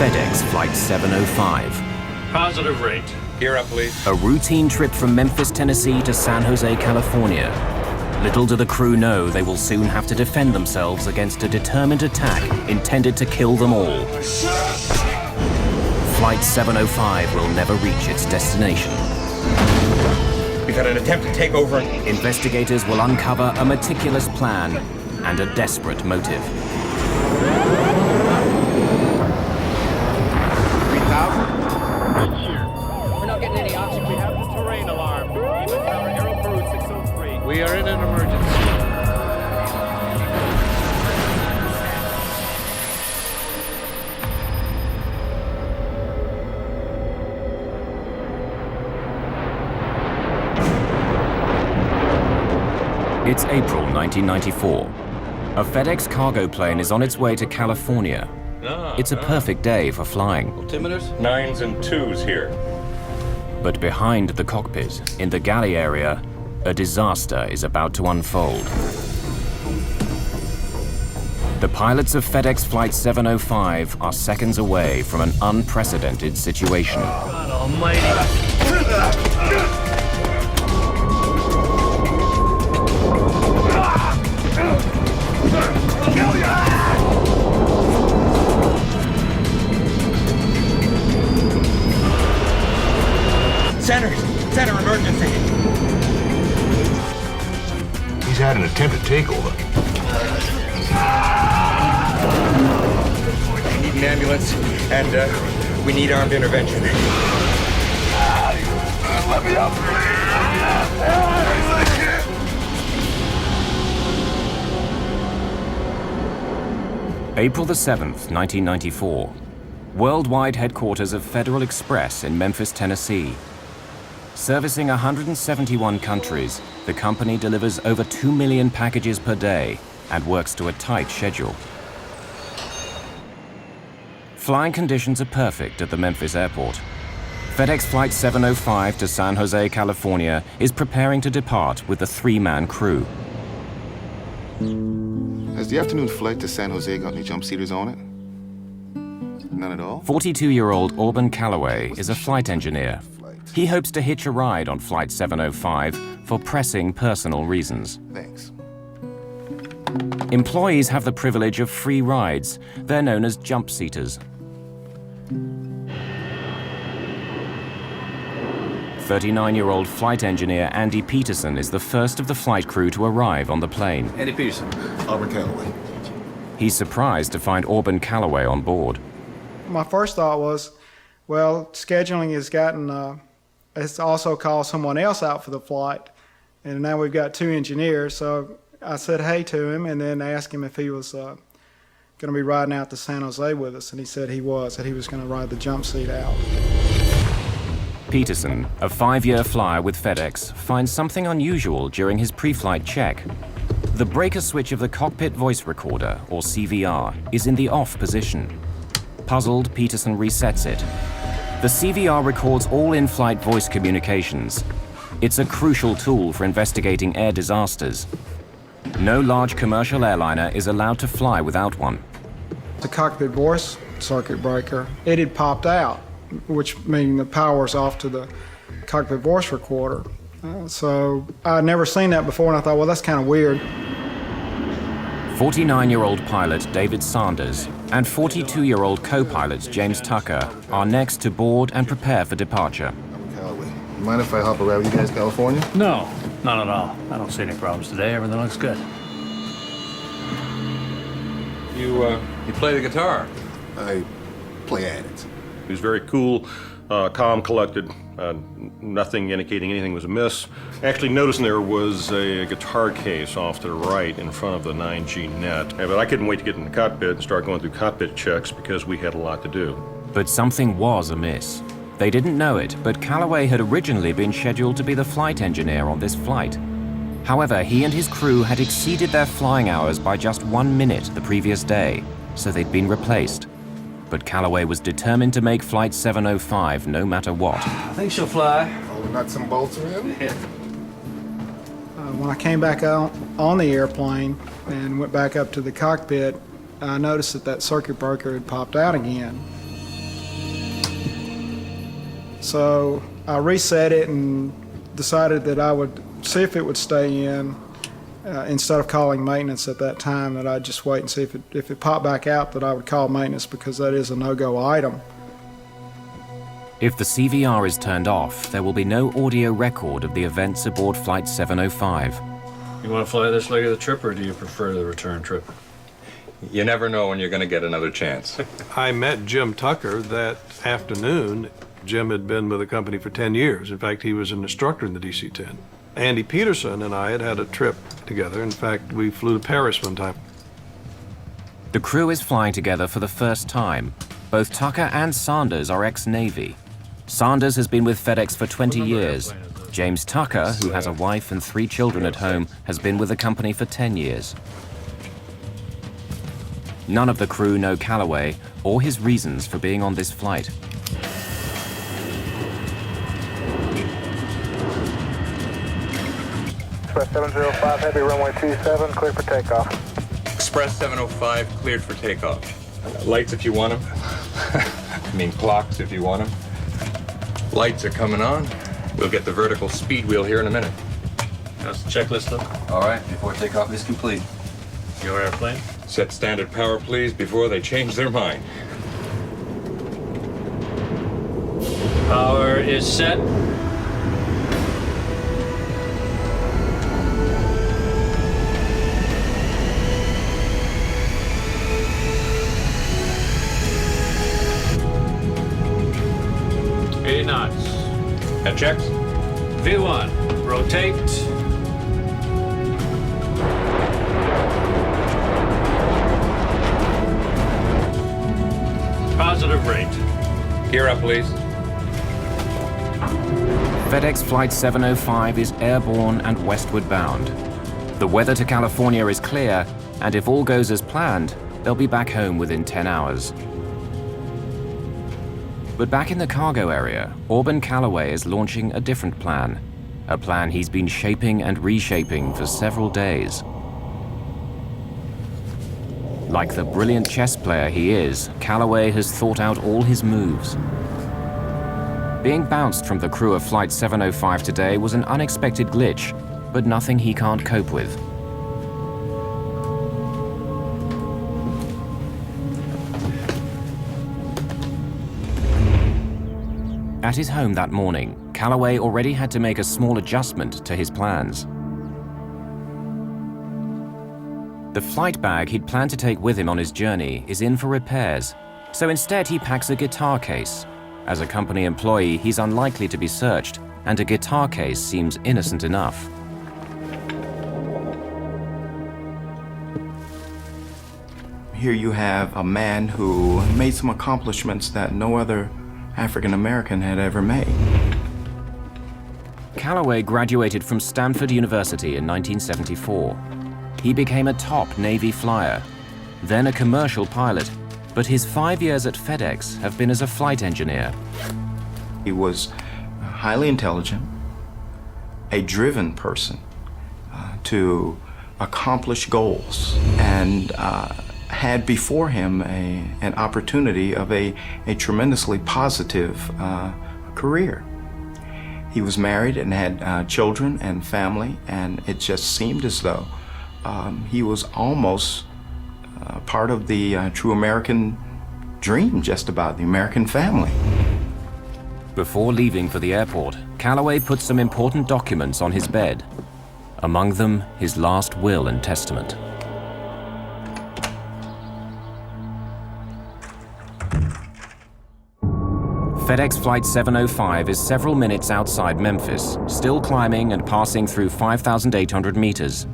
FedEx Flight 705. Positive rate. Gear up, please. A routine trip from Memphis, Tennessee to San Jose, California. Little do the crew know they will soon have to defend themselves against a determined attack intended to kill them all. Flight 705 will never reach its destination. We've had an attempt to take over. Investigators will uncover a meticulous plan and a desperate motive. 3,000? We're not getting any oxygen. We have the terrain alarm. Even tower, Aero Peru 603. We are in an emergency. It's April 1994. A FedEx cargo plane is on its way to California. It's a perfect day for flying. Altimeters? 9s and 2s here. But behind the cockpit, in the galley area, a disaster is about to unfold. The pilots of FedEx Flight 705 are seconds away from an unprecedented situation. God almighty. Center emergency. He's had an attempted takeover. We need an ambulance, and we need armed intervention. Let me up, April the 7th, 1994. Worldwide headquarters of Federal Express in Memphis, Tennessee. Servicing 171 countries, the company delivers over 2 million packages per day and works to a tight schedule. Flying conditions are perfect at the Memphis airport. FedEx Flight 705 to San Jose, California is preparing to depart with a 3-man crew. Has the afternoon flight to San Jose got any jump seaters on it? None at all? 42-year-old Auburn Calloway is a flight engineer. He hopes to hitch a ride on Flight 705 for pressing personal reasons. Thanks. Employees have the privilege of free rides. They're known as jump seaters. 39-year-old flight engineer Andy Peterson is the first of the flight crew to arrive on the plane. Andy Peterson. Auburn Calloway. He's surprised to find Auburn Calloway on board. My first thought was, well, scheduling has also called someone else out for the flight, and now we've got 2 engineers. So I said hey to him and then asked him if he was going to be riding out to San Jose with us, and he said he was, that he was going to ride the jump seat out. Peterson, a 5-year flyer with FedEx, finds something unusual during his pre-flight check. The breaker switch of the cockpit voice recorder, or CVR, is in the off position. Puzzled, Peterson resets it. The CVR records all in-flight voice communications. It's a crucial tool for investigating air disasters. No large commercial airliner is allowed to fly without one. The cockpit voice circuit breaker, it had popped out, which means the power's off to the cockpit voice recorder. So I'd never seen that before, and I thought, well, that's kind of weird. 49-year-old pilot David Sanders and 42-year-old co-pilot James Tucker are next to board and prepare for departure. Auburn Calloway. You mind if I hop around with you guys, California? No, not at all. I don't see any problems today. Everything looks good. You play the guitar? I play at it. He was very cool, calm, collected, nothing indicating anything was amiss. Actually noticing there was a guitar case off to the right in front of the 9G net. But I couldn't wait to get in the cockpit and start going through cockpit checks because we had a lot to do. But something was amiss. They didn't know it, but Calloway had originally been scheduled to be the flight engineer on this flight. However, he and his crew had exceeded their flying hours by just 1 minute the previous day, so they'd been replaced. But Calloway was determined to make Flight 705 no matter what. I think she'll fly. All the nuts and bolts are in? Yeah. When I came back out on the airplane and went back up to the cockpit, I noticed that circuit breaker had popped out again. So I reset it and decided that I would see if it would stay in instead of calling maintenance at that time, that I'd just wait and see if it popped back out, that I would call maintenance, because that is a no-go item. If the CVR is turned off, there will be no audio record of the events aboard Flight 705. You want to fly this leg of the trip, or do you prefer the return trip? You never know when you're going to get another chance. I met Jim Tucker that afternoon. Jim had been with the company for 10 years. In fact, he was an instructor in the DC-10. Andy Peterson and I had had a trip together. In fact, we flew to Paris one time. The crew is flying together for the first time. Both Tucker and Sanders are ex-Navy. Sanders has been with FedEx for 20 years. James Tucker, who has a wife and 3 children at home, has been with the company for 10 years. None of the crew know Callaway or his reasons for being on this flight. Express 705, heavy runway 27, clear for takeoff. Express 705 cleared for takeoff. Lights if you want them. I mean clocks if you want them. Lights are coming on. We'll get the vertical speed wheel here in a minute. How's the checklist look? All right, before takeoff is complete. Your airplane? Set standard power, please, before they change their mind. Power is set. Knots. Head checks. V1, rotate. Positive rate. Gear up, please. FedEx Flight 705 is airborne and westward bound. The weather to California is clear, and if all goes as planned, they'll be back home within 10 hours. But back in the cargo area, Auburn Callaway is launching a different plan. A plan he's been shaping and reshaping for several days. Like the brilliant chess player he is, Callaway has thought out all his moves. Being bounced from the crew of Flight 705 today was an unexpected glitch, but nothing he can't cope with. At his home that morning, Callaway already had to make a small adjustment to his plans. The flight bag he'd planned to take with him on his journey is in for repairs, so instead he packs a guitar case. As a company employee, he's unlikely to be searched, and a guitar case seems innocent enough. Here you have a man who made some accomplishments that no other African American had ever made. Callaway graduated from Stanford University in 1974. He became a top Navy flyer, then a commercial pilot, but his 5 years at FedEx have been as a flight engineer. He was highly intelligent, a driven person to accomplish goals, and had before him an opportunity of a tremendously positive career. He was married and had children and family, and it just seemed as though he was almost part of the true American dream, just about the American family. Before leaving for the airport, Callaway put some important documents on his bed. Among them, his last will and testament. FedEx Flight 705 is several minutes outside Memphis, still climbing and passing through 5,800 meters.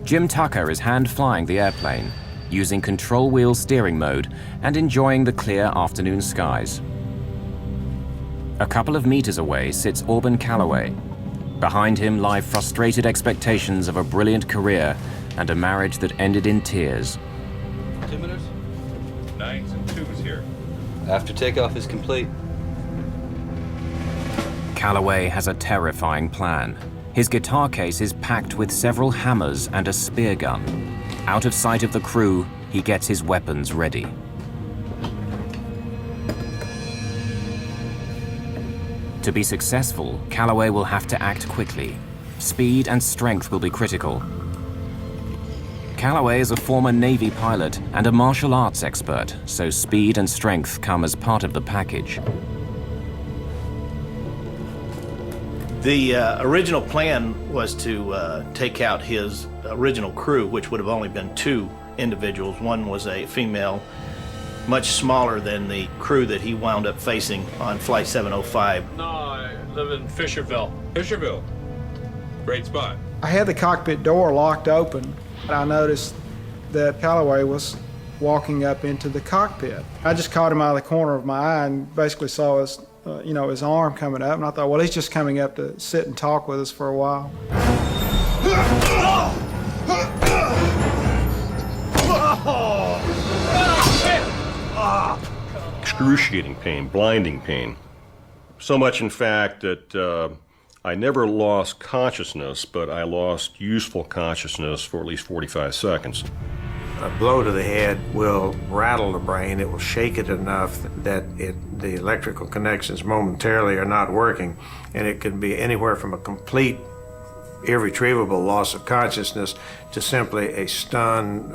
Jim Tucker is hand-flying the airplane, using control wheel steering mode and enjoying the clear afternoon skies. A couple of meters away sits Auburn Callaway. Behind him lie frustrated expectations of a brilliant career and a marriage that ended in tears. 2 minutes? 9s and 2s here. After takeoff is complete. Callaway has a terrifying plan. His guitar case is packed with several hammers and a spear gun. Out of sight of the crew, he gets his weapons ready. To be successful, Calloway will have to act quickly. Speed and strength will be critical. Calloway is a former Navy pilot and a martial arts expert, so speed and strength come as part of the package. The original plan was to take out his original crew, which would have only been 2 individuals. One was a female, much smaller than the crew that he wound up facing on Flight 705. No, I live in Fisherville. Fisherville. Great spot. I had the cockpit door locked open. I noticed that Calloway was walking up into the cockpit. I just caught him out of the corner of my eye and basically saw his, his arm coming up. And I thought, well, he's just coming up to sit and talk with us for a while. Excruciating pain, blinding pain. So much, in fact, that I never lost consciousness, but I lost useful consciousness for at least 45 seconds. A blow to the head will rattle the brain. It will shake it enough that the electrical connections momentarily are not working, and it can be anywhere from a complete, irretrievable loss of consciousness to simply a stun,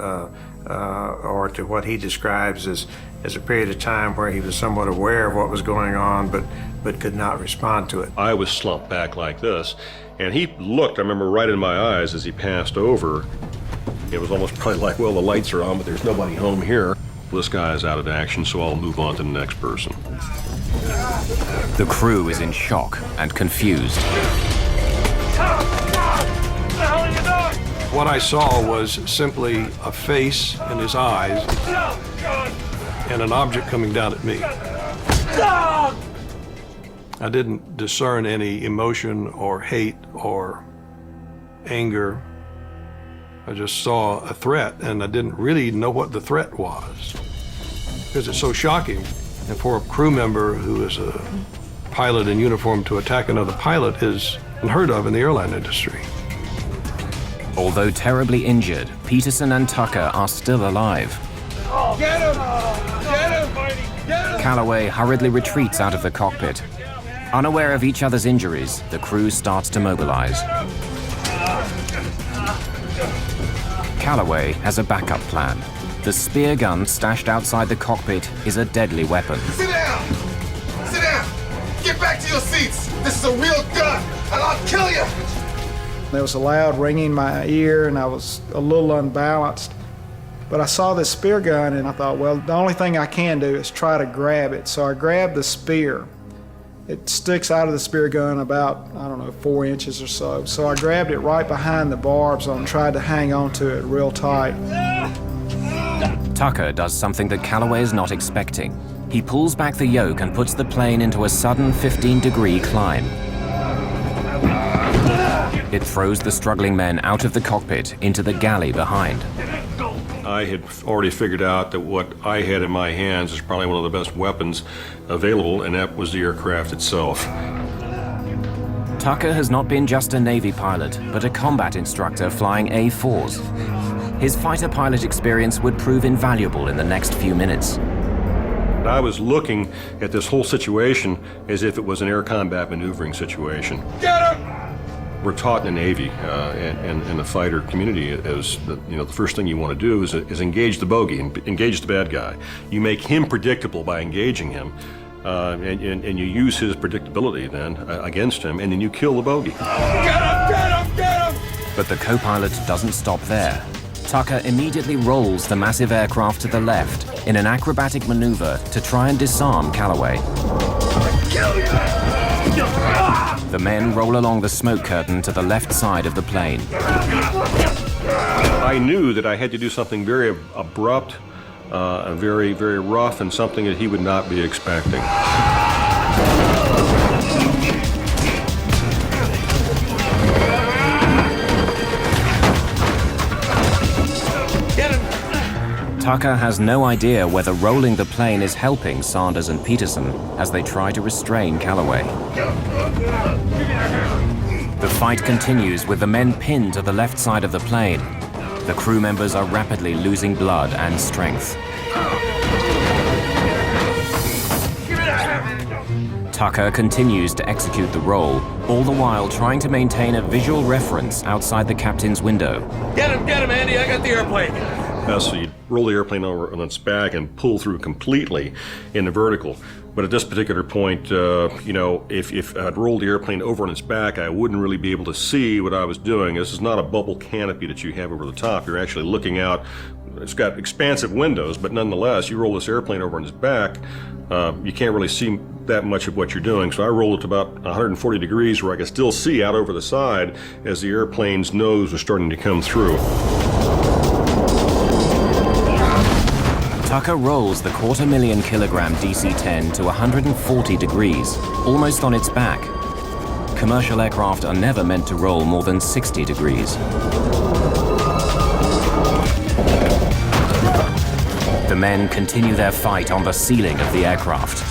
or to what he describes as a period of time where he was somewhat aware of what was going on, but could not respond to it. I was slumped back like this, and he looked, I remember, right in my eyes as he passed over. It was almost probably like, well, the lights are on, but there's nobody home here. This guy is out of action, so I'll move on to the next person. The crew is in shock and confused. What I saw was simply a face and his eyes and an object coming down at me. I didn't discern any emotion or hate or anger. I just saw a threat, and I didn't really know what the threat was because it's so shocking. And for a crew member who is a pilot in uniform to attack another pilot is unheard of in the airline industry. Although terribly injured, Peterson and Tucker are still alive. Get him! Get him! Get him! Calloway hurriedly retreats out of the cockpit. Unaware of each other's injuries, the crew starts to mobilize. Calloway has a backup plan. The spear gun stashed outside the cockpit is a deadly weapon. Sit down! Sit down! Get back to your seats! This is a real gun, and I'll kill you! There was a loud ringing in my ear, and I was a little unbalanced. But I saw this spear gun, and I thought, well, the only thing I can do is try to grab it. So I grabbed the spear. It sticks out of the spear gun about, 4 inches or so. So I grabbed it right behind the barbs and tried to hang on to it real tight. Tucker does something that Calloway is not expecting. He pulls back the yoke and puts the plane into a sudden 15-degree climb. It throws the struggling men out of the cockpit into the galley behind. I had already figured out that what I had in my hands is probably one of the best weapons available, and that was the aircraft itself. Tucker has not been just a Navy pilot, but a combat instructor flying A-4s. His fighter pilot experience would prove invaluable in the next few minutes. I was looking at this whole situation as if it was an air combat maneuvering situation. Get him! We're taught in the Navy and in the fighter community as the first thing you want to do is engage the bogey, engage the bad guy. You make him predictable by engaging him, and you use his predictability then against him, and then you kill the bogey. Get him! Get him! Get him! But the co-pilot doesn't stop there. Tucker immediately rolls the massive aircraft to the left in an acrobatic maneuver to try and disarm Calloway. The men roll along the smoke curtain to the left side of the plane. I knew that I had to do something very abrupt, very, very rough, and something that he would not be expecting. Tucker has no idea whether rolling the plane is helping Sanders and Peterson as they try to restrain Calloway. The fight continues with the men pinned to the left side of the plane. The crew members are rapidly losing blood and strength. Tucker continues to execute the role, all the while trying to maintain a visual reference outside the captain's window. Get him, Andy. I got the airplane. So you roll the airplane over on its back and pull through completely in the vertical. But at this particular point, you know, if I'd rolled the airplane over on its back, I wouldn't really be able to see what I was doing. This is not a bubble canopy that you have over the top. You're actually looking out. It's got expansive windows, but nonetheless, you roll this airplane over on its back, you can't really see that much of what you're doing. So I rolled it to about 140 degrees where I could still see out over the side as the airplane's nose was starting to come through. Tucker rolls the 250,000 kilogram DC-10 to 140 degrees, almost on its back. Commercial aircraft are never meant to roll more than 60 degrees. The men continue their fight on the ceiling of the aircraft.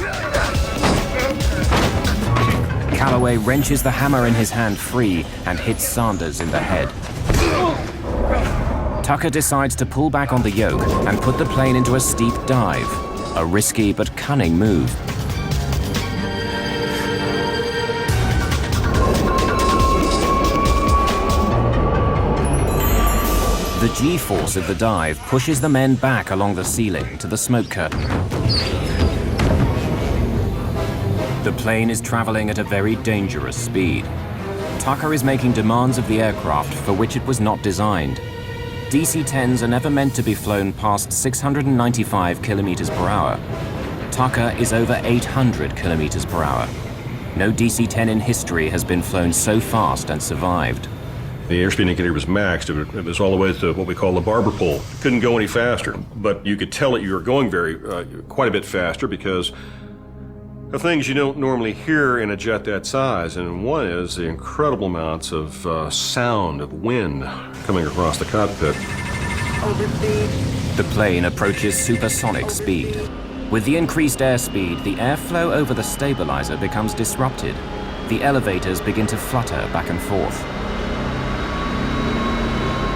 Calloway wrenches the hammer in his hand free and hits Sanders in the head. Tucker decides to pull back on the yoke and put the plane into a steep dive, a risky but cunning move. The G-force of the dive pushes the men back along the ceiling to the smoke curtain. The plane is traveling at a very dangerous speed. Tucker is making demands of the aircraft for which it was not designed. DC-10s are never meant to be flown past 695 kilometers per hour. Tucker is over 800 kilometers per hour. No DC-10 in history has been flown so fast and survived. The airspeed indicator was maxed. It was all the way to what we call the barber pole. Couldn't go any faster, but you could tell that you were going quite a bit faster because of things you don't normally hear in a jet that size, and one is the incredible amounts of sound of wind coming across the cockpit. The plane approaches supersonic speed. With the increased airspeed, the airflow over the stabilizer becomes disrupted. The elevators begin to flutter back and forth.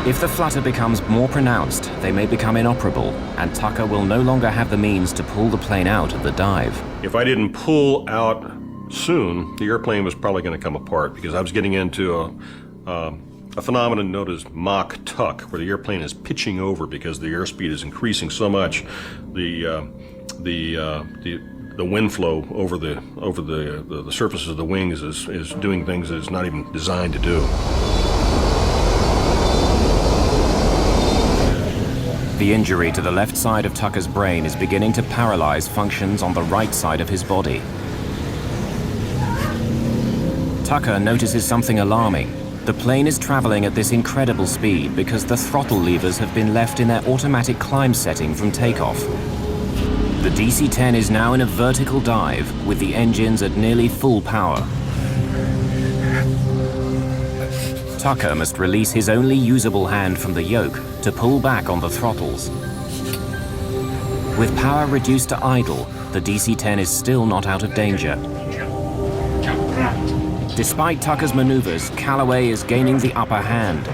If the flutter becomes more pronounced, they may become inoperable, and Tucker will no longer have the means to pull the plane out of the dive. If I didn't pull out soon, the airplane was probably going to come apart because I was getting into a phenomenon known as Mach tuck, where the airplane is pitching over because the airspeed is increasing so much. The wind flow over the surfaces of the wings is doing things that it's not even designed to do. The injury to the left side of Tucker's brain is beginning to paralyze functions on the right side of his body. Tucker notices something alarming. The plane is traveling at this incredible speed because the throttle levers have been left in their automatic climb setting from takeoff. The DC-10 is now in a vertical dive with the engines at nearly full power. Tucker must release his only usable hand from the yoke to pull back on the throttles. With power reduced to idle, the DC-10 is still not out of danger. Despite Tucker's maneuvers, Calloway is gaining the upper hand.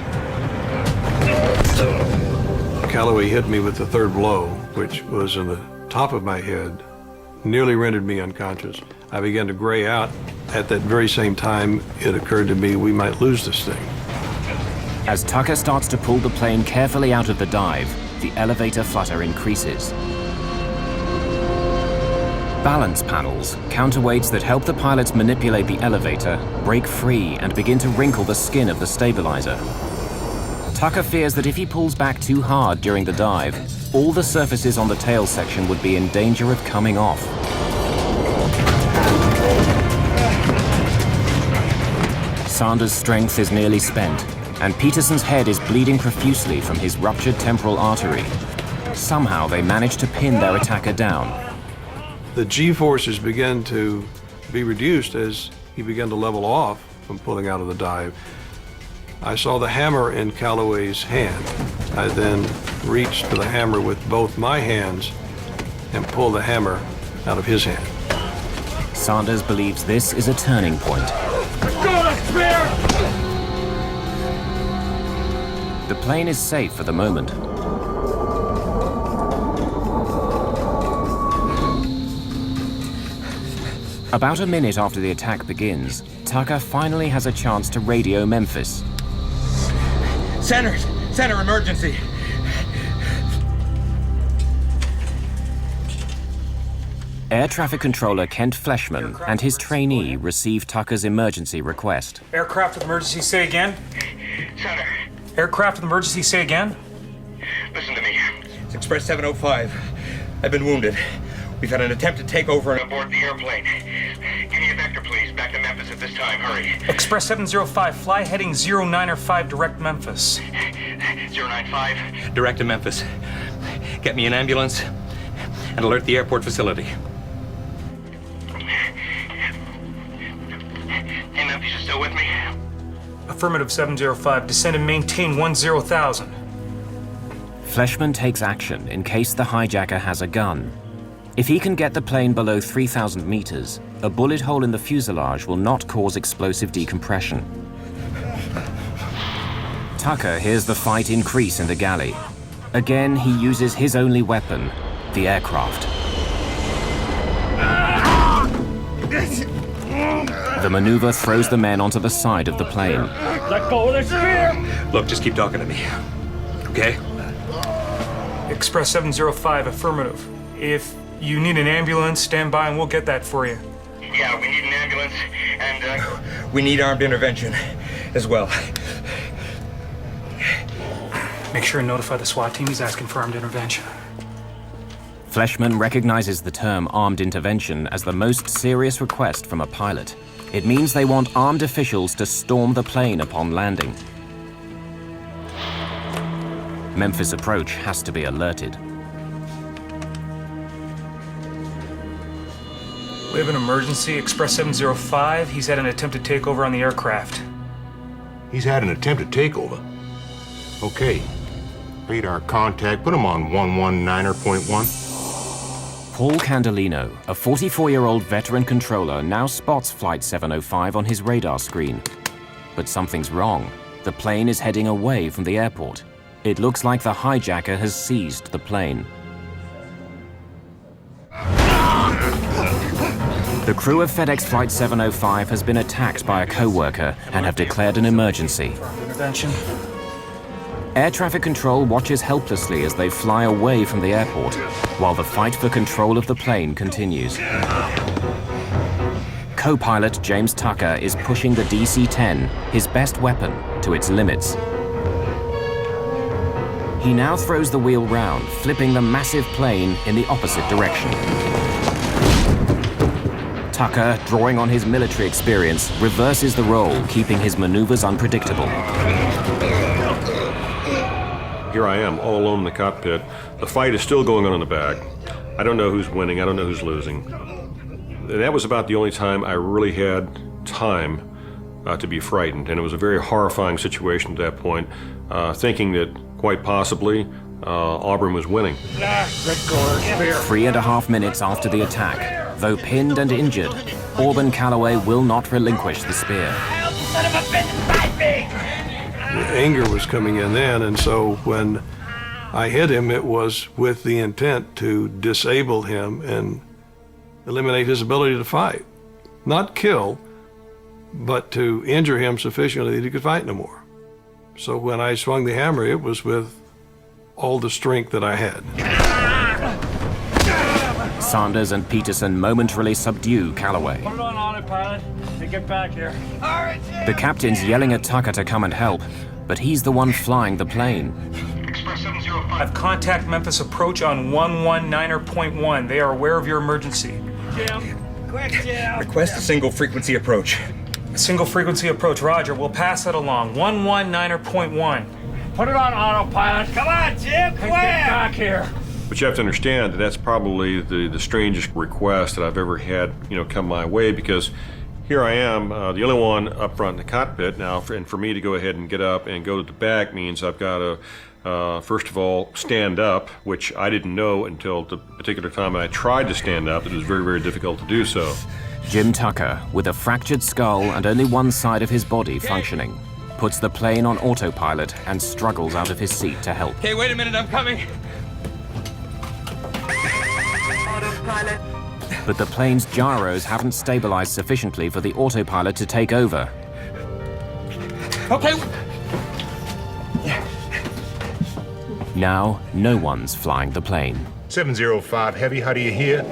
Calloway hit me with the third blow, which was in the top of my head, nearly rendered me unconscious. I began to gray out. At that very same time, it occurred to me we might lose this thing. As Tucker starts to pull the plane carefully out of the dive, the elevator flutter increases. Balance panels, counterweights that help the pilots manipulate the elevator, break free and begin to wrinkle the skin of the stabilizer. Tucker fears that if he pulls back too hard during the dive, all the surfaces on the tail section would be in danger of coming off. Sanders' strength is nearly spent, and Peterson's head is bleeding profusely from his ruptured temporal artery. Somehow they manage to pin their attacker down. The G-forces began to be reduced as he began to level off from pulling out of the dive. I saw the hammer in Calloway's hand. I then reached for the hammer with both my hands and pulled the hammer out of his hand. Sanders believes this is a turning point. The plane is safe for the moment. About a minute after the attack begins, Tucker finally has a chance to radio Memphis. Center, emergency. Air traffic controller Kent Fleshman and his trainee receive Tucker's emergency request. Aircraft with emergency, say again. Center. Aircraft with emergency, say again. Listen to me. It's Express 705. I've been wounded. We've had an attempted takeover and Aboard the airplane. Give me a vector, please. Back to Memphis at this time. Hurry. Express 705, fly heading 095 direct Memphis. 095. direct to Memphis. Get me an ambulance and alert the airport facility. Hey, Memphis, you still with me? Affirmative 705, descend and maintain 10,000. Fleshman takes action in case the hijacker has a gun. If he can get the plane below 3,000 meters, a bullet hole in the fuselage will not cause explosive decompression. Tucker hears the fight increase in the galley. Again, he uses his only weapon, the aircraft. The maneuver throws the men onto the side of the plane. Let go of the spear! Look, just keep talking to me, okay? Express 705, affirmative. If you need an ambulance, stand by and we'll get that for you. Yeah, we need an ambulance, and, We need armed intervention as well. Make sure and notify the SWAT team he's asking for armed intervention. Fleshman recognizes the term armed intervention as the most serious request from a pilot. It means they want armed officials to storm the plane upon landing. Memphis approach has to be alerted. We have an emergency, Express 705. He's had an attempted takeover on the aircraft. He's had an attempted takeover. Okay. Radar contact, put him on 119.1. Paul Candelino, a 44-year-old veteran controller, now spots Flight 705 on his radar screen. But something's wrong. The plane is heading away from the airport. It looks like the hijacker has seized the plane. The crew of FedEx Flight 705 has been attacked by a co-worker and have declared an emergency. Intervention. Air traffic control watches helplessly as they fly away from the airport, while the fight for control of the plane continues. Co-pilot James Tucker is pushing the DC-10, his best weapon, to its limits. He now throws the wheel round, flipping the massive plane in the opposite direction. Tucker, drawing on his military experience, reverses the role, keeping his maneuvers unpredictable. Here I am, all alone in the cockpit. The fight is still going on in the back. I don't know who's winning, I don't know who's losing. And that was about the only time I really had time to be frightened. And it was a very horrifying situation at that point, thinking that quite possibly Auburn was winning. 3.5 minutes after the attack, though pinned and injured, Auburn Calloway will not relinquish the spear. The anger was coming in then, and so when I hit him, it was with the intent to disable him and eliminate his ability to fight. Not kill, but to injure him sufficiently that he could fight no more. So when I swung the hammer, it was with all the strength that I had. Sanders and Peterson momentarily subdue Calloway. Put it on autopilot. Hey, get back here. The captain's yelling at Tucker to come and help, but he's the one flying the plane. Express 705. I've contact Memphis approach on 119.1. They are aware of your emergency. Jim. Quick, Jim. Request a single frequency approach. Single frequency approach, Roger. We'll pass that along. 119.1. Put it on autopilot. Come on, Jim, quick! Get back here. But you have to understand that that's probably the strangest request that I've ever had, come my way, because here I am, the only one up front in the cockpit now, and for me to go ahead and get up and go to the back means I've got to, first of all, stand up, which I didn't know until the particular time I tried to stand up. It was very, very difficult to do so. Jim Tucker, with a fractured skull and only one side of his body functioning, puts the plane on autopilot and struggles out of his seat to help. Okay, wait a minute, I'm coming. Autopilot. but the plane's gyros haven't stabilized sufficiently for the autopilot to take over. Okay. Now, no one's flying the plane. 705 Heavy, how do you hear?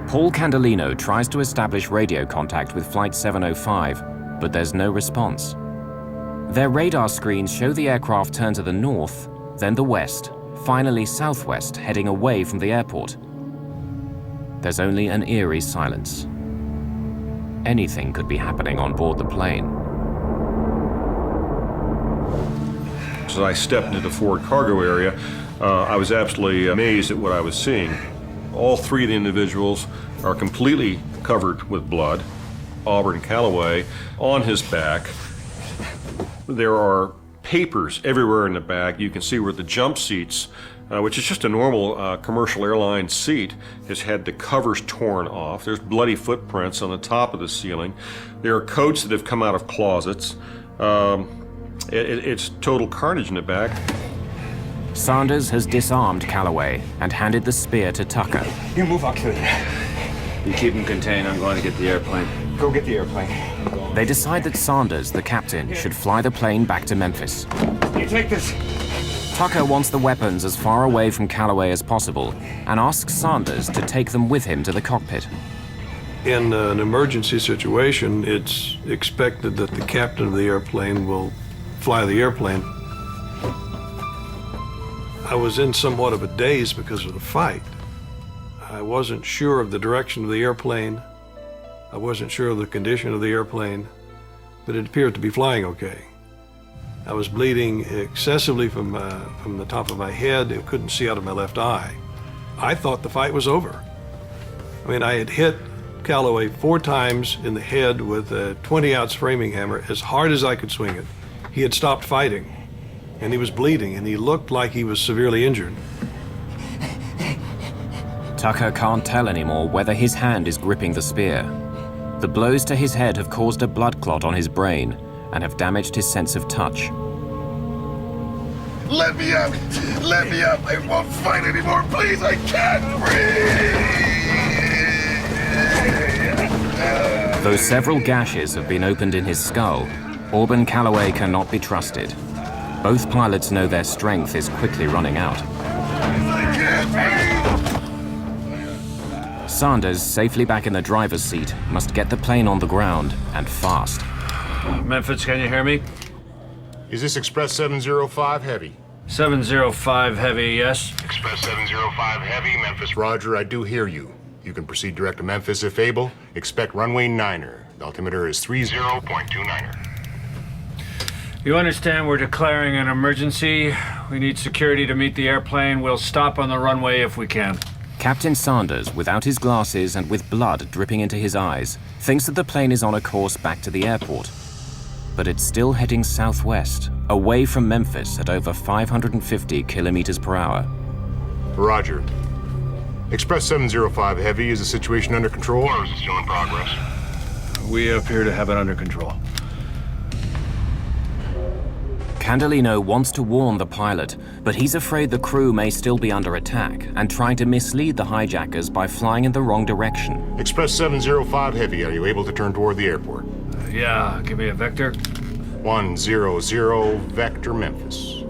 Paul Candelino tries to establish radio contact with Flight 705, but there's no response. Their radar screens show the aircraft turn to the north, then the west, finally southwest, heading away from the airport. There's only an eerie silence. Anything could be happening on board the plane. As I stepped into the forward cargo area, I was absolutely amazed at what I was seeing. All three of the individuals are completely covered with blood. Auburn Calloway on his back. There are papers everywhere in the back. You can see where the jump seats, which is just a normal commercial airline seat, has had the covers torn off. There's bloody footprints on the top of the ceiling. There are coats that have come out of closets. It's total carnage in the back. Sanders has disarmed Calloway and handed the spear to Tucker. You move, I'll kill you. You keep him contained. I'm going to get the airplane. Go get the airplane. They decide that Sanders, the captain, should fly the plane back to Memphis. You take this. Tucker wants the weapons as far away from Calloway as possible and asks Sanders to take them with him to the cockpit. In an emergency situation, it's expected that the captain of the airplane will fly the airplane. I was in somewhat of a daze because of the fight. I wasn't sure of the direction of the airplane. I wasn't sure of the condition of the airplane, but it appeared to be flying okay. I was bleeding excessively from the top of my head. I couldn't see out of my left eye. I thought the fight was over. I mean, I had hit Calloway 4 times in the head with a 20-ounce framing hammer as hard as I could swing it. He had stopped fighting, and he was bleeding, and he looked like he was severely injured. Tucker can't tell anymore whether his hand is gripping the spear. The blows to his head have caused a blood clot on his brain and have damaged his sense of touch. Let me up! Let me up! I won't fight anymore, please! I can't breathe! Though several gashes have been opened in his skull, Auburn Calloway cannot be trusted. Both pilots know their strength is quickly running out. I can't breathe! Sanders, safely back in the driver's seat, must get the plane on the ground, and fast. Memphis, can you hear me? Is this Express 705 Heavy? 705 Heavy, yes. Express 705 Heavy, Memphis. Roger, I do hear you. You can proceed direct to Memphis if able. Expect runway 9er. The altimeter is 30.29er. You understand we're declaring an emergency. We need security to meet the airplane. We'll stop on the runway if we can. Captain Sanders, without his glasses and with blood dripping into his eyes, thinks that the plane is on a course back to the airport. But it's still heading southwest, away from Memphis at over 550 kilometers per hour. Roger. Express 705 Heavy, is the situation under control or is it still in progress? We appear to have it under control. Candelino wants to warn the pilot, but he's afraid the crew may still be under attack and trying to mislead the hijackers by flying in the wrong direction. Express 705 Heavy, are you able to turn toward the airport? Yeah, give me a vector. 100 Vector Memphis.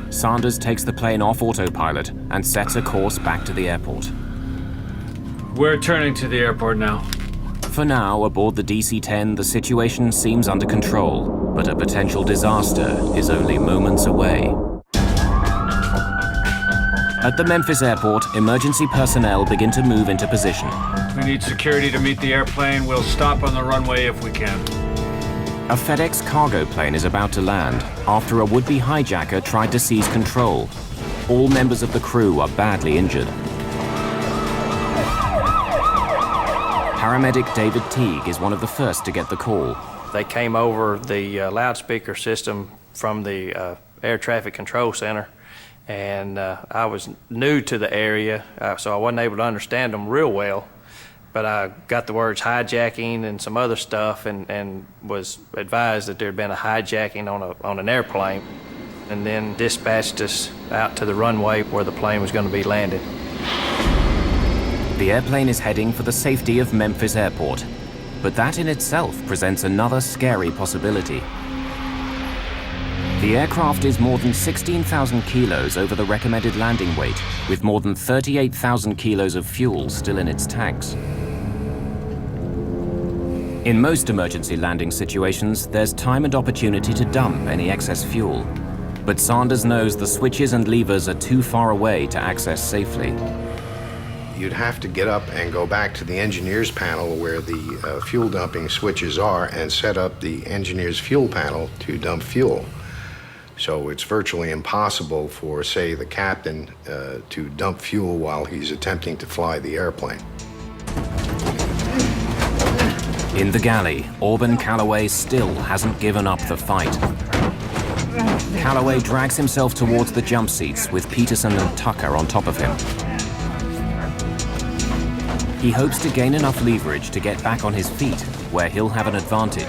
Sanders takes the plane off autopilot and sets a course back to the airport. We're turning to the airport now. For now, aboard the DC-10, the situation seems under control, but a potential disaster is only moments away. At the Memphis airport, emergency personnel begin to move into position. We need security to meet the airplane. We'll stop on the runway if we can. A FedEx cargo plane is about to land after a would-be hijacker tried to seize control. All members of the crew are badly injured. Paramedic David Teague is one of the first to get the call. They came over the loudspeaker system from the air traffic control center, and I was new to the area, so I wasn't able to understand them real well. But I got the words hijacking and some other stuff, and was advised that there had been a hijacking on an airplane, and then dispatched us out to the runway where the plane was going to be landed. The airplane is heading for the safety of Memphis Airport, but that in itself presents another scary possibility. The aircraft is more than 16,000 kilos over the recommended landing weight, with more than 38,000 kilos of fuel still in its tanks. In most emergency landing situations, there's time and opportunity to dump any excess fuel. But Sanders knows the switches and levers are too far away to access safely. You'd have to get up and go back to the engineer's panel where the fuel dumping switches are and set up the engineer's fuel panel to dump fuel. So it's virtually impossible for, say, the captain to dump fuel while he's attempting to fly the airplane. In the galley, Auburn Calloway still hasn't given up the fight. Calloway drags himself towards the jump seats with Peterson and Tucker on top of him. He hopes to gain enough leverage to get back on his feet, where he'll have an advantage.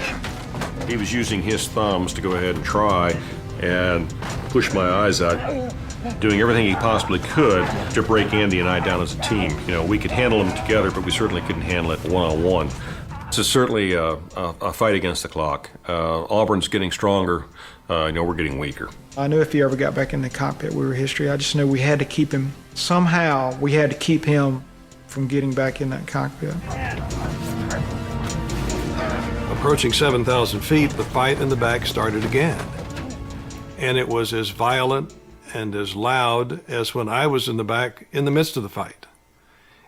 He was using his thumbs to go ahead and try and push my eyes out, doing everything he possibly could to break Andy and I down as a team. You know, we could handle them together, but we certainly couldn't handle it one-on-one. This is certainly a fight against the clock. Auburn's getting stronger. I know we're getting weaker. I knew if he ever got back in the cockpit, we were history. I just knew we had to keep him, somehow, we had to keep him from getting back in that cockpit. Approaching 7,000 feet, the fight in the back started again. And it was as violent and as loud as when I was in the back in the midst of the fight.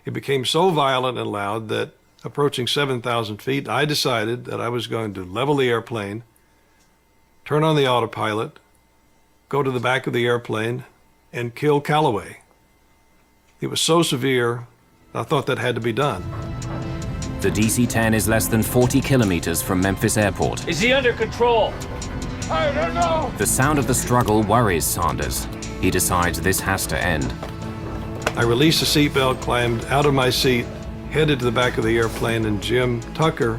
It became so violent and loud that approaching 7,000 feet, I decided that I was going to level the airplane, turn on the autopilot, go to the back of the airplane, and kill Calloway. It was so severe, I thought that had to be done. The DC-10 is less than 40 kilometers from Memphis Airport. Is he under control? I don't know. The sound of the struggle worries Sanders. He decides this has to end. I released the seatbelt, climbed out of my seat, headed to the back of the airplane, and Jim Tucker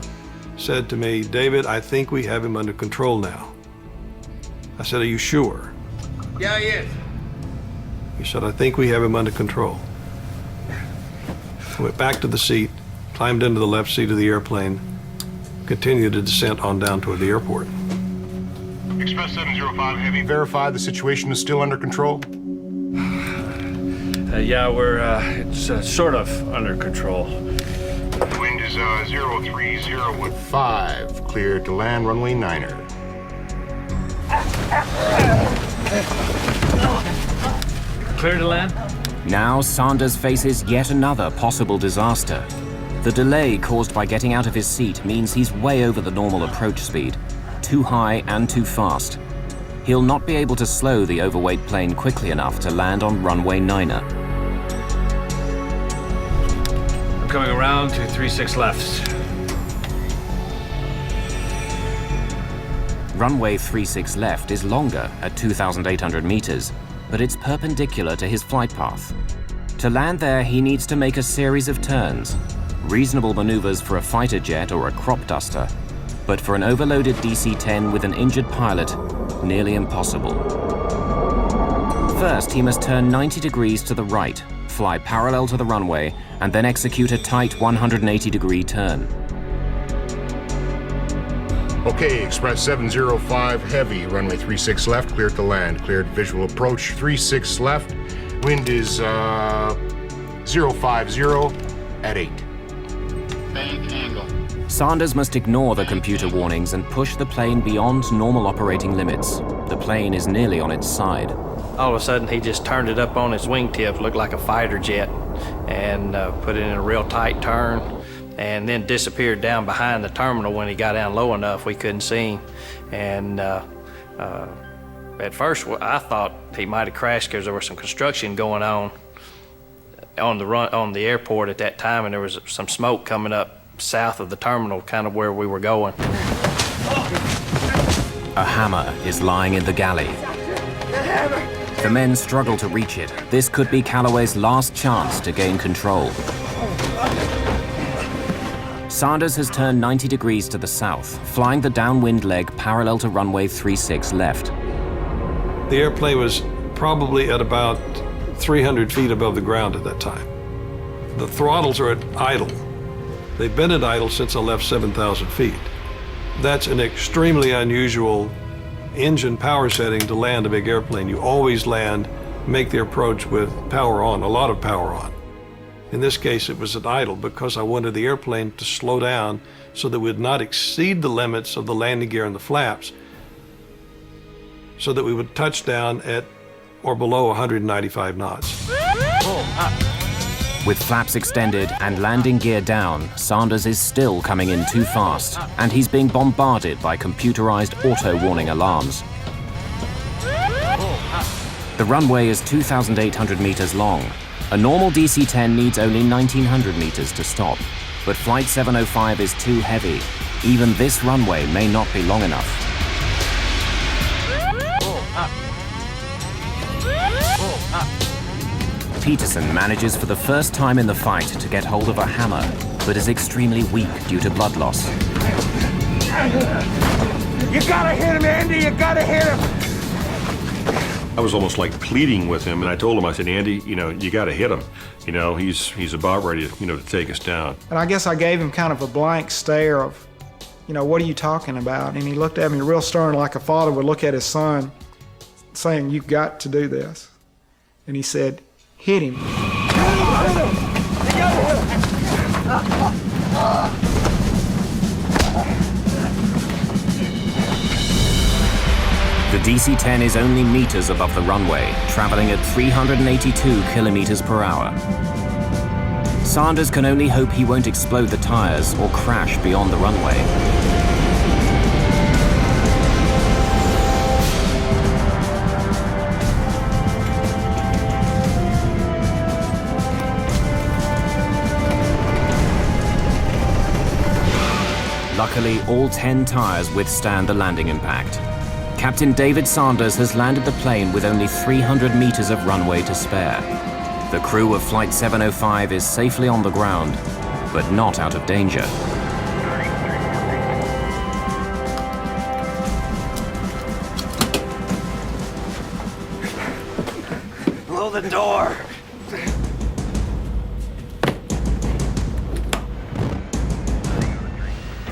said to me, "David, I think we have him under control now." I said, "Are you sure?" Yeah, he is. He said, "I think we have him under control." I went back to the seat, climbed into the left seat of the airplane, continued the descent on down toward the airport. Express 705 Heavy, verify the situation is still under control? Yeah, it's sort of under control. Wind is 030 with 5, cleared to land runway 9er. Clear to land? Now Sanders faces yet another possible disaster. The delay caused by getting out of his seat means he's way over the normal approach speed, too high and too fast. He'll not be able to slow the overweight plane quickly enough to land on runway 9er. I'm coming around to 36 left. Runway 36 left is longer at 2,800 meters, but it's perpendicular to his flight path. To land there, he needs to make a series of turns, reasonable maneuvers for a fighter jet or a crop duster, but for an overloaded DC-10 with an injured pilot, nearly impossible. First, he must turn 90 degrees to the right, fly parallel to the runway, and then execute a tight 180-degree turn. Okay, Express 705 Heavy, runway 36 left, cleared to land. Cleared visual approach 36 left. Wind is 050 at 8. Bank angle. Sanders must ignore the computer warnings and push the plane beyond normal operating limits. The plane is nearly on its side. All of a sudden, he just turned it up on his wingtip, looked like a fighter jet, and put it in a real tight turn, and then disappeared down behind the terminal. When he got down low enough, we couldn't see him. And at first, I thought he might have crashed because there was some construction going on the airport at that time, and there was some smoke coming up south of the terminal, kind of where we were going. A hammer is lying in the galley. The men struggle to reach it. This could be Calloway's last chance to gain control. Sanders has turned 90 degrees to the south, flying the downwind leg parallel to runway 36 left. The airplane was probably at about 300 feet above the ground at that time. The throttles are at idle. They've been at idle since I left 7,000 feet. That's an extremely unusual engine power setting to land a big airplane. You always land, make the approach with power on, a lot of power on. In this case, it was at idle because I wanted the airplane to slow down so that we would not exceed the limits of the landing gear and the flaps, so that we would touch down at or below 195 knots. With flaps extended and landing gear down, Sanders is still coming in too fast, and he's being bombarded by computerized auto-warning alarms. The runway is 2,800 meters long. A normal DC-10 needs only 1,900 meters to stop, but Flight 705 is too heavy. Even this runway may not be long enough. Peterson manages for the first time in the fight to get hold of a hammer, but is extremely weak due to blood loss. You gotta hit him, Andy, you gotta hit him! I was almost like pleading with him, and I told him, I said, Andy, you gotta hit him. He's about ready to, to take us down. And I guess I gave him kind of a blank stare of, what are you talking about? And he looked at me real stern, like a father would look at his son, saying, you've got to do this. And he said, hit him. The DC-10 is only meters above the runway, traveling at 382 kilometers per hour. Sanders can only hope he won't explode the tires or crash beyond the runway. Luckily, all 10 tires withstand the landing impact. Captain David Sanders has landed the plane with only 300 meters of runway to spare. The crew of Flight 705 is safely on the ground, but not out of danger. Blow the door!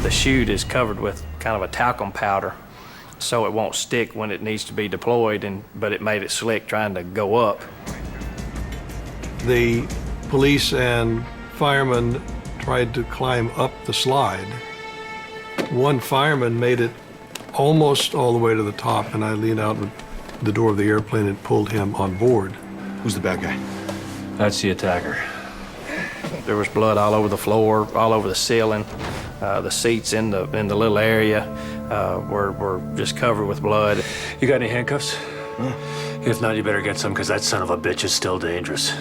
The chute is covered with kind of a talcum powder, so it won't stick when it needs to be deployed, but it made it slick trying to go up. The police and firemen tried to climb up the slide. One fireman made it almost all the way to the top, and I leaned out the door of the airplane and pulled him on board. Who's the bad guy? That's the attacker. There was blood all over the floor, all over the ceiling. The seats in the little area were just covered with blood. You got any handcuffs? If not, you better get some, because that son of a bitch is still dangerous.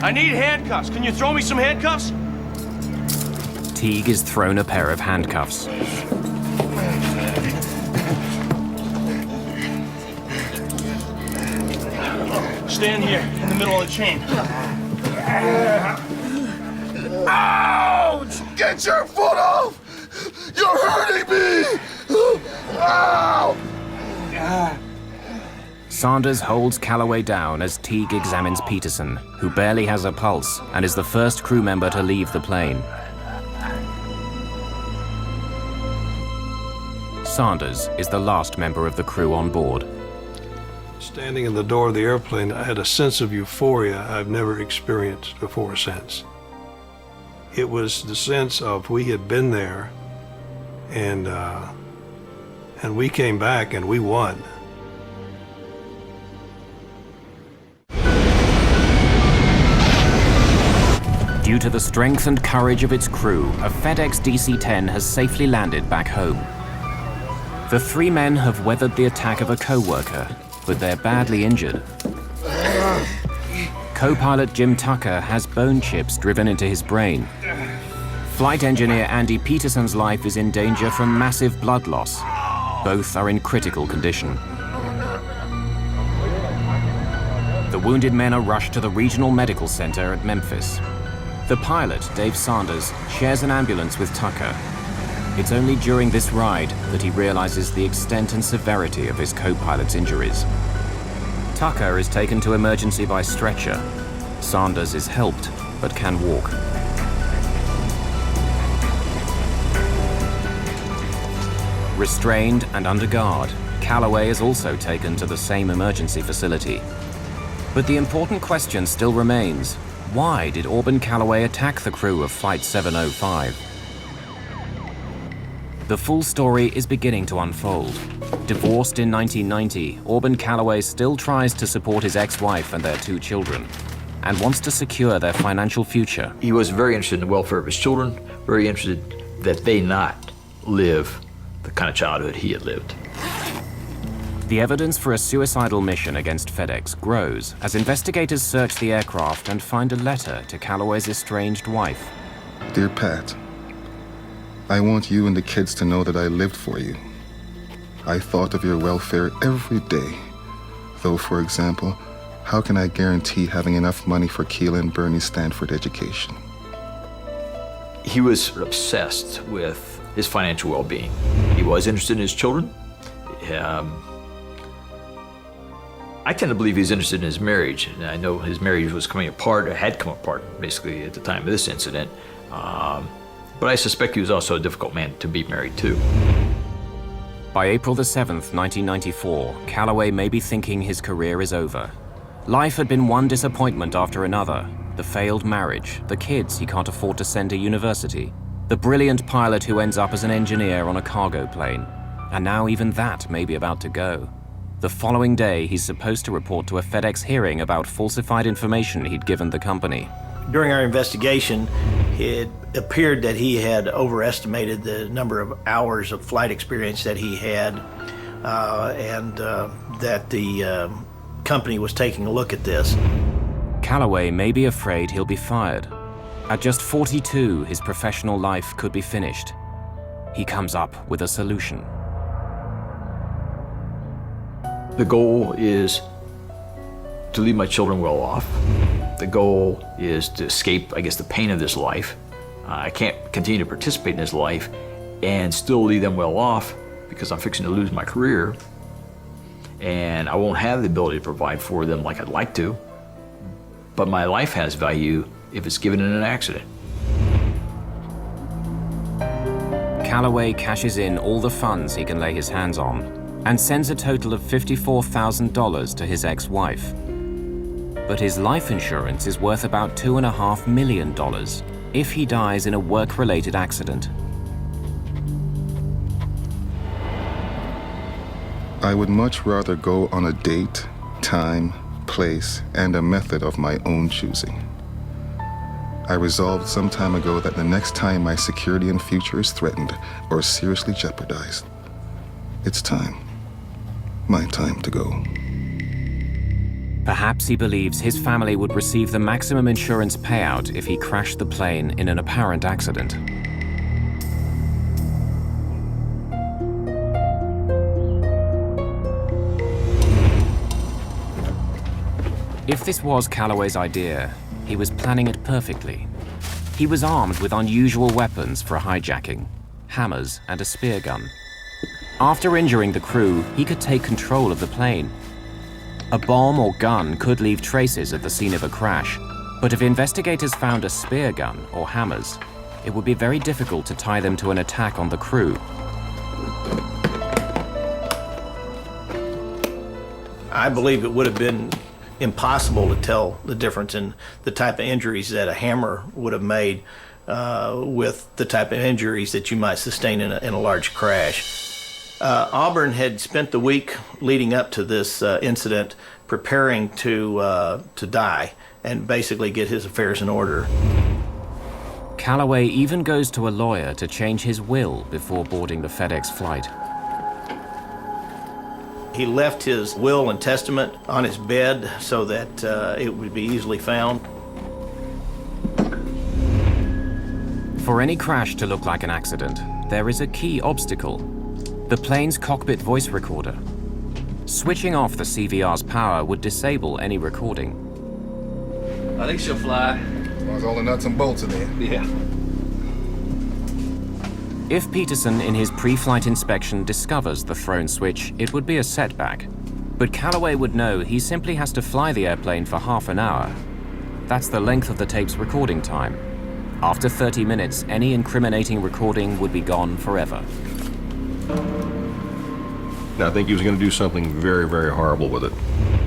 I need handcuffs. Can you throw me some handcuffs? Teague is thrown a pair of handcuffs. Stand here in the middle of the chain. Ouch! Get your foot off! You're hurting me! Ow! Sanders holds Calloway down as Teague examines Peterson, who barely has a pulse and is the first crew member to leave the plane. Sanders is the last member of the crew on board. Standing in the door of the airplane, I had a sense of euphoria I've never experienced before or since. It was the sense of we had been there, and we came back and we won. Due to the strength and courage of its crew, a FedEx DC-10 has safely landed back home. The three men have weathered the attack of a co-worker, but they're badly injured. Co-pilot Jim Tucker has bone chips driven into his brain. Flight engineer Andy Peterson's life is in danger from massive blood loss. Both are in critical condition. The wounded men are rushed to the regional medical center at Memphis. The pilot, Dave Sanders, shares an ambulance with Tucker. It's only during this ride that he realizes the extent and severity of his co-pilot's injuries. Tucker is taken to emergency by stretcher. Sanders is helped, but can walk. Restrained and under guard, Calloway is also taken to the same emergency facility. But the important question still remains: why did Auburn Calloway attack the crew of Flight 705? The full story is beginning to unfold. Divorced in 1990, Auburn Calloway still tries to support his ex-wife and their 2 children, and wants to secure their financial future. He was very interested in the welfare of his children, very interested that they not live the kind of childhood he had lived. The evidence for a suicidal mission against FedEx grows as investigators search the aircraft and find a letter to Calloway's estranged wife. Dear Pat, I want you and the kids to know that I lived for you. I thought of your welfare every day. Though, for example, how can I guarantee having enough money for Keela and Bernie's Stanford education? He was obsessed with his financial well-being. He was interested in his children. I tend to believe he's interested in his marriage. And I know his marriage was coming apart, or had come apart, basically, at the time of this incident. But I suspect he was also a difficult man to be married to. By April the 7th, 1994, Calloway may be thinking his career is over. Life had been one disappointment after another. The failed marriage, the kids he can't afford to send to university, the brilliant pilot who ends up as an engineer on a cargo plane. And now even that may be about to go. The following day, he's supposed to report to a FedEx hearing about falsified information he'd given the company. During our investigation, it appeared that he had overestimated the number of hours of flight experience that he had, and that the company was taking a look at this. Calloway may be afraid he'll be fired. At just 42, his professional life could be finished. He comes up with a solution. The goal is to leave my children well off. The goal is to escape, I guess, the pain of this life. I can't continue to participate in this life and still leave them well off because I'm fixing to lose my career. And I won't have the ability to provide for them like I'd like to. But my life has value if it's given in an accident. Calloway cashes in all the funds he can lay his hands on and sends a total of $54,000 to his ex-wife. But his life insurance is worth about $2.5 million if he dies in a work-related accident. I would much rather go on a date, time, place, and a method of my own choosing. I resolved some time ago that the next time my security and future is threatened or seriously jeopardized, it's time. My time to go. Perhaps he believes his family would receive the maximum insurance payout if he crashed the plane in an apparent accident. If this was Calloway's idea, he was planning it perfectly. He was armed with unusual weapons for hijacking, hammers and a spear gun. After injuring the crew, he could take control of the plane. A bomb or gun could leave traces at the scene of a crash, but if investigators found a spear gun or hammers, it would be very difficult to tie them to an attack on the crew. I believe it would have been impossible to tell the difference in the type of injuries that a hammer would have made with the type of injuries that you might sustain in a large crash. Auburn had spent the week leading up to this incident preparing to die and basically get his affairs in order. Calloway even goes to a lawyer to change his will before boarding the FedEx flight. He left his will and testament on his bed so that it would be easily found. For any crash to look like an accident, there is a key obstacle: the plane's cockpit voice recorder. Switching off the CVR's power would disable any recording. I think she'll fly. As long as all the nuts and bolts are there. Yeah. If Peterson in his pre-flight inspection discovers the thrown switch, it would be a setback. But Calloway would know he simply has to fly the airplane for half an hour. That's the length of the tape's recording time. After 30 minutes, any incriminating recording would be gone forever. Now, I think he was going to do something very, very horrible with it.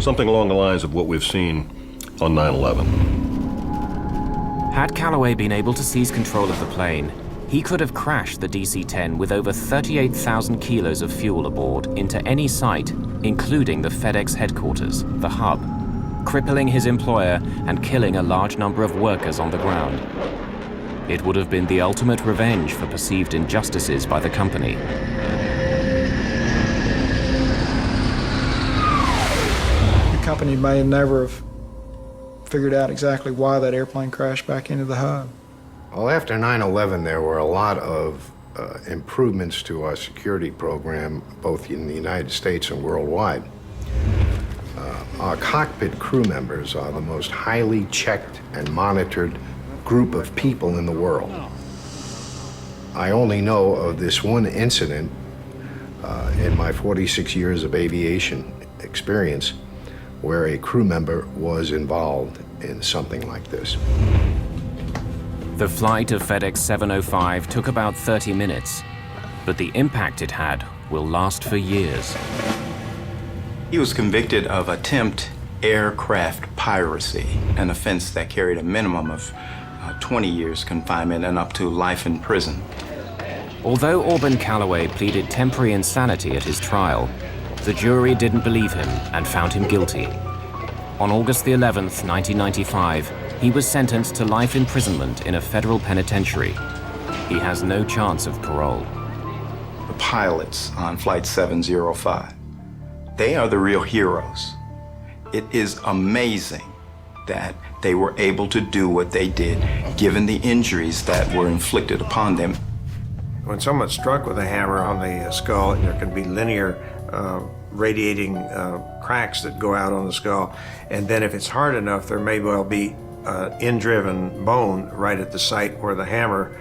Something along the lines of what we've seen on 9/11. Had Calloway been able to seize control of the plane, he could have crashed the DC-10 with over 38,000 kilos of fuel aboard into any site, including the FedEx headquarters, the hub, crippling his employer and killing a large number of workers on the ground. It would have been the ultimate revenge for perceived injustices by the company. The company may never have figured out exactly why that airplane crashed back into the hub. Well, after 9/11, there were a lot of improvements to our security program, both in the United States and worldwide. Our cockpit crew members are the most highly checked and monitored group of people in the world. I only know of this one incident in my 46 years of aviation experience where a crew member was involved in something like this. The flight of FedEx 705 took about 30 minutes, but the impact it had will last for years. He was convicted of attempt aircraft piracy, an offense that carried a minimum of 20 years confinement and up to life in prison. Although Auburn Calloway pleaded temporary insanity at his trial, the jury didn't believe him and found him guilty. On August the 11th, 1995, he was sentenced to life imprisonment in a federal penitentiary. He has no chance of parole. The pilots on Flight 705, they are the real heroes. It is amazing that they were able to do what they did, given the injuries that were inflicted upon them. When someone's struck with a hammer on the skull, there can be linear radiating cracks that go out on the skull. And then if it's hard enough, there may well be in-driven bone right at the site where the hammer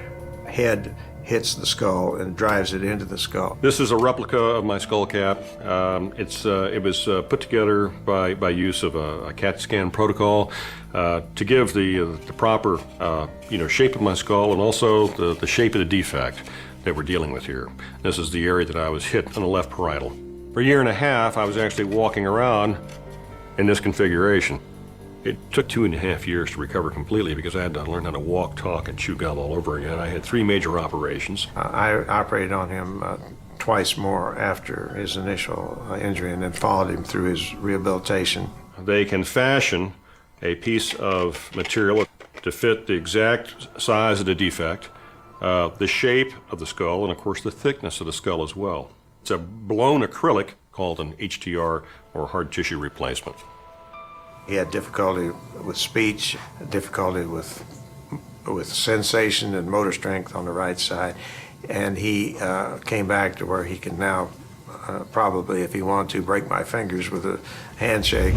head hits the skull and drives it into the skull. This is a replica of my skull cap. It was put together by use of a CAT scan protocol to give the proper shape of my skull and also the shape of the defect that we're dealing with here. This is the area that I was hit on the left parietal. For a year and a half, I was actually walking around in this configuration. It took 2.5 years to recover completely because I had to learn how to walk, talk, and chew gum all over again. I had 3 major operations. I operated on him twice more after his initial injury and then followed him through his rehabilitation. They can fashion a piece of material to fit the exact size of the defect, the shape of the skull, and of course the thickness of the skull as well. It's a blown acrylic called an HTR, or hard tissue replacement. He had difficulty with speech, difficulty with sensation and motor strength on the right side, and he came back to where he can now probably, if he wanted to, break my fingers with a handshake.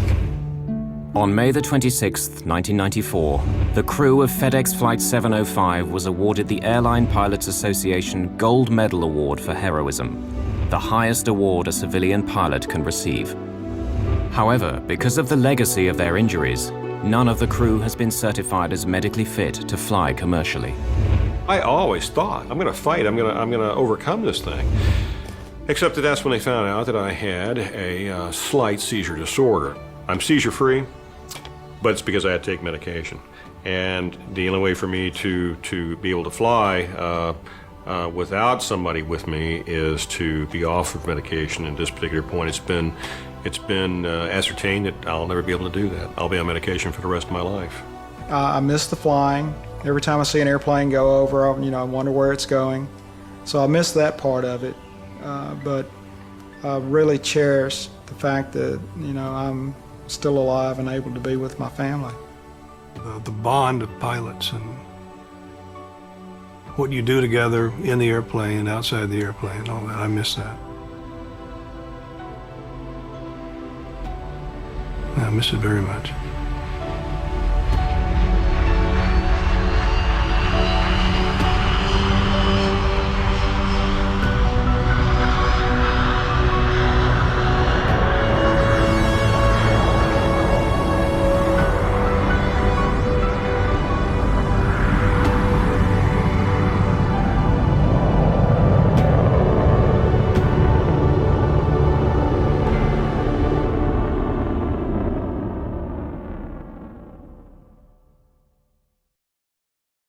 On May the 26th, 1994, the crew of FedEx Flight 705 was awarded the Airline Pilots Association Gold Medal Award for heroism, the highest award a civilian pilot can receive. However, because of the legacy of their injuries, none of the crew has been certified as medically fit to fly commercially. I always thought, I'm going to fight, I'm going to overcome this thing. Except that that's when they found out that I had a slight seizure disorder. I'm seizure-free, but it's because I had to take medication. And the only way for me to be able to fly without somebody with me is to be off of medication. At this particular point, it's been ascertained that I'll never be able to do that. I'll be on medication for the rest of my life. I miss the flying. Every time I see an airplane go over, I wonder where it's going. So I miss that part of it. But I really cherish the fact that, I'm still alive and able to be with my family. The bond of pilots and what you do together in the airplane, outside the airplane, all that, I miss that. I miss it very much.